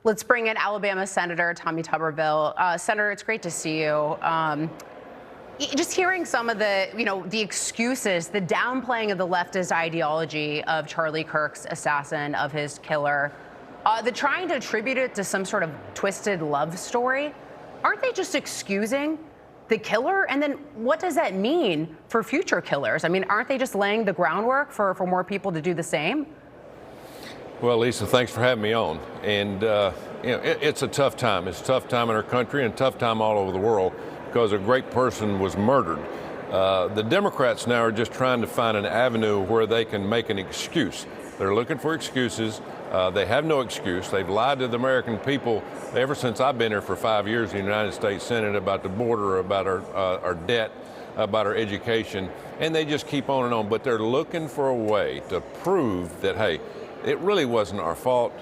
Let's bring in Alabama Senator Tommy Tuberville. Senator, it's great to see you. Just hearing some of the, the excuses, the downplaying of the leftist ideology of Charlie Kirk's assassin, of his killer, the trying to attribute it to some sort of twisted love story. Aren't they just excusing the killer? And then what does that mean for future killers? I mean, aren't they just laying the groundwork for more people to do the same? Well, Lisa, thanks for having me on. And, it's a tough time. It's a tough time in our country and a tough time all over the world because a great person was murdered. The Democrats now are just trying to find an avenue where they can make an excuse. They're looking for excuses. They have no excuse. They've lied to the American people ever since I've been here for 5 years in the United States Senate about the border, about our debt, about our education, and they just keep on and on. But they're looking for a way to prove that, hey, it really wasn't our fault.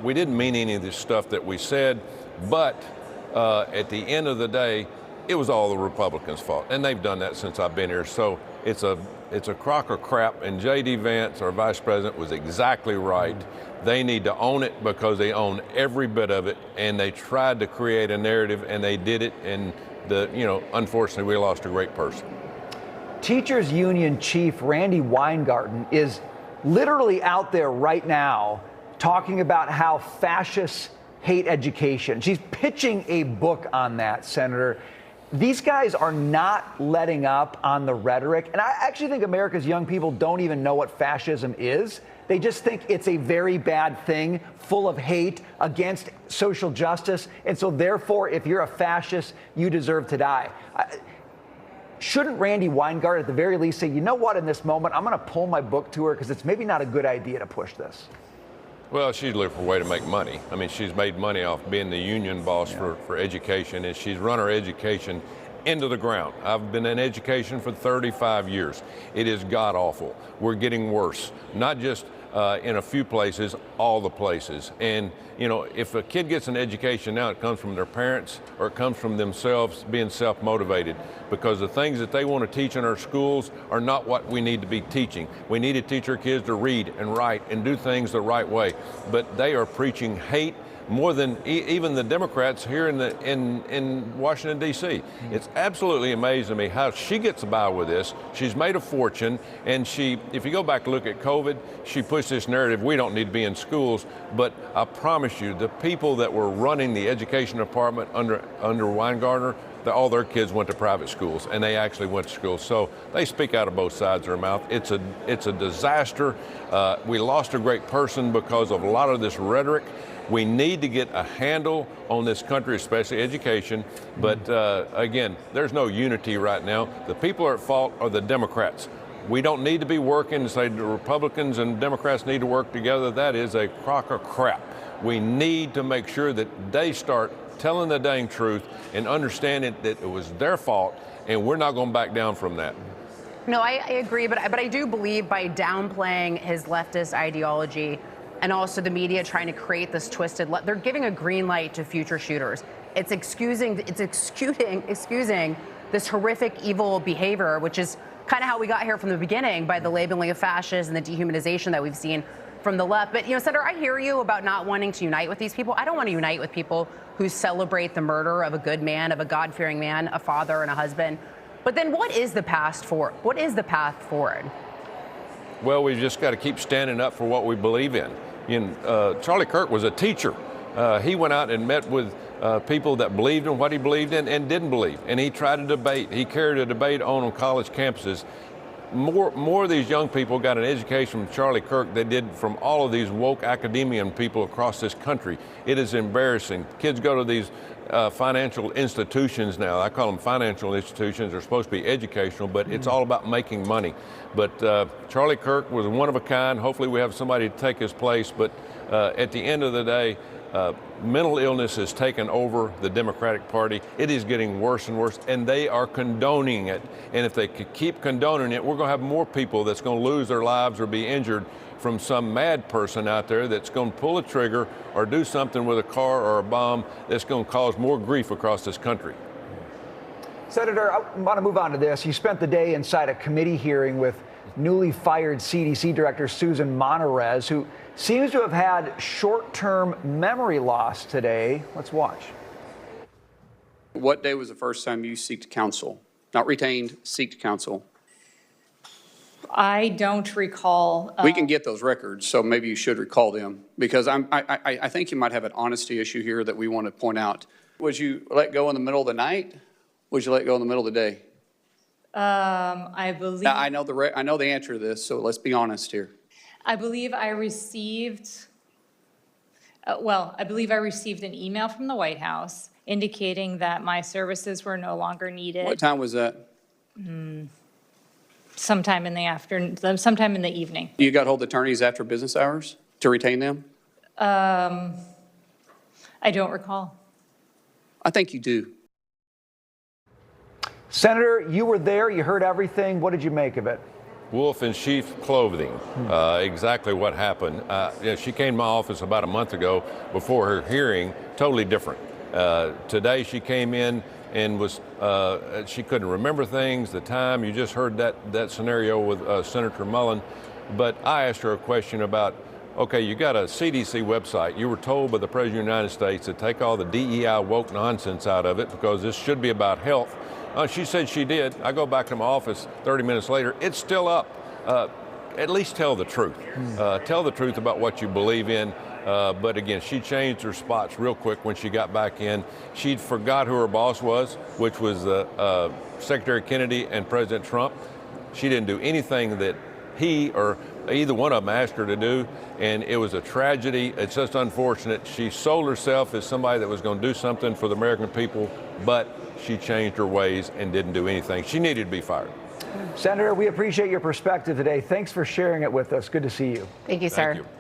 We didn't mean any of this stuff that we said, but at the end of the day, it was all the Republicans' fault, and they've done that since I've been here. So it's a crock of crap, and J.D. Vance, our vice president, was exactly right. They need to own it because they own every bit of it, and they tried to create a narrative, and they did it, and unfortunately, we lost a great person. Teachers Union Chief Randy Weingarten is literally out there right now talking about how fascists hate education. She's pitching a book on that, Senator. These guys are not letting up on the rhetoric. And I actually think America's young people don't even know what fascism is. They just think it's a very bad thing, full of hate against social justice. And so therefore, if you're a fascist, you deserve to die. Shouldn't Randy Weingarten at the very least say, you know what, in this moment, I'm going to pull my book to her because it's maybe not a good idea to push this? Well, she's looking for a way to make money. I mean, she's made money off being the union boss for education, and she's run her education into the ground. I've been in education for 35 years. It is god-awful. We're getting worse, not just in a few places, all the places. And, if a kid gets an education now, it comes from their parents or it comes from themselves being self-motivated, because the things that they want to teach in our schools are not what we need to be teaching. We need to teach our kids to read and write and do things the right way. But they are preaching hate more than even the Democrats here in Washington, D.C. It's absolutely amazing to me how she gets by with this. She's made a fortune, and if you go back and look at COVID, she pushed this narrative, we don't need to be in schools, but I promise you, the people that were running the education department under Weingarten, all their kids went to private schools, and they actually went to school. So they speak out of both sides of their mouth. It's a disaster. We lost a great person because of a lot of this rhetoric. We need to get a handle on this country, especially education. But again, there's no unity right now. The people are at fault are the Democrats. We don't need to be working and say the Republicans and Democrats need to work together. That is a crock of crap. We need to make sure that they start telling the dang truth and understanding that it was their fault, and we're not going to back down from that. No, I agree, but I do believe by downplaying his leftist ideology and also the media trying to create this twisted, they're giving a green light to future shooters. It's excusing this horrific, evil behavior, which is kind of how we got here from the beginning by the labeling of fascists and the dehumanization that we've seen from the left. But, Senator, I hear you about not wanting to unite with these people. I don't want to unite with people who celebrate the murder of a good man, of a God-fearing man, a father and a husband. But then what is the path forward? What is the path forward? Well, we've just got to keep standing up for what we believe in. Charlie Kirk was a teacher. He went out and met with people that believed in what he believed in and didn't believe. And he tried to debate. He carried a debate on college campuses. More of these young people got an education from Charlie Kirk than did from all of these woke academician people across this country. It is embarrassing. Kids go to these financial institutions now. I call them financial institutions. They're supposed to be educational, but it's all about making money. But Charlie Kirk was one of a kind. Hopefully we have somebody to take his place. But at the end of the day, mental illness has taken over the Democratic Party. It is getting worse and worse, and they are condoning it. And if they could keep condoning it, we're going to have more people that's going to lose their lives or be injured from some mad person out there that's going to pull a trigger or do something with a car or a bomb that's going to cause more grief across this country. Senator, I want to move on to this. You spent the day inside a committee hearing with newly fired CDC Director Susan Monterez, who seems to have had short-term memory loss today. Let's watch. What day was the first time you sought counsel? Not retained, sought counsel. I don't recall. We can get those records, so maybe you should recall them, because I think you might have an honesty issue here that we want to point out. Was you let go in the middle of the night? Was you let go in the middle of the day? I believe. Now, I know the answer to this, so let's be honest here. I believe I received. I believe I received an email from the White House indicating that my services were no longer needed. What time was that? Sometime in the afternoon, sometime in the evening. You got hold of attorneys after business hours to retain them? I don't recall. I think you do. Senator, you were there. You heard everything. What did you make of it? Wolf in sheep's clothing, exactly what happened. She came to my office about a month ago before her hearing, totally different. Today she came in and she couldn't remember things, the time. You just heard that scenario with Senator Mullen. But I asked her a question about, okay, you got a CDC website. You were told by the President of the United States to take all the DEI woke nonsense out of it because this should be about health. She said she did. I go back to my office 30 minutes later. It's still up. At least tell the truth. Tell the truth about what you believe in. But again, she changed her spots real quick when she got back in. She'd forgot who her boss was, which was Secretary Kennedy and President Trump. She didn't do anything that he or either one of them asked her to do, and it was a tragedy. It's just unfortunate. She sold herself as somebody that was going to do something for the American people, but she changed her ways and didn't do anything. She needed to be fired. Senator, we appreciate your perspective today. Thanks for sharing it with us. Good to see you. Thank you, sir. Thank you.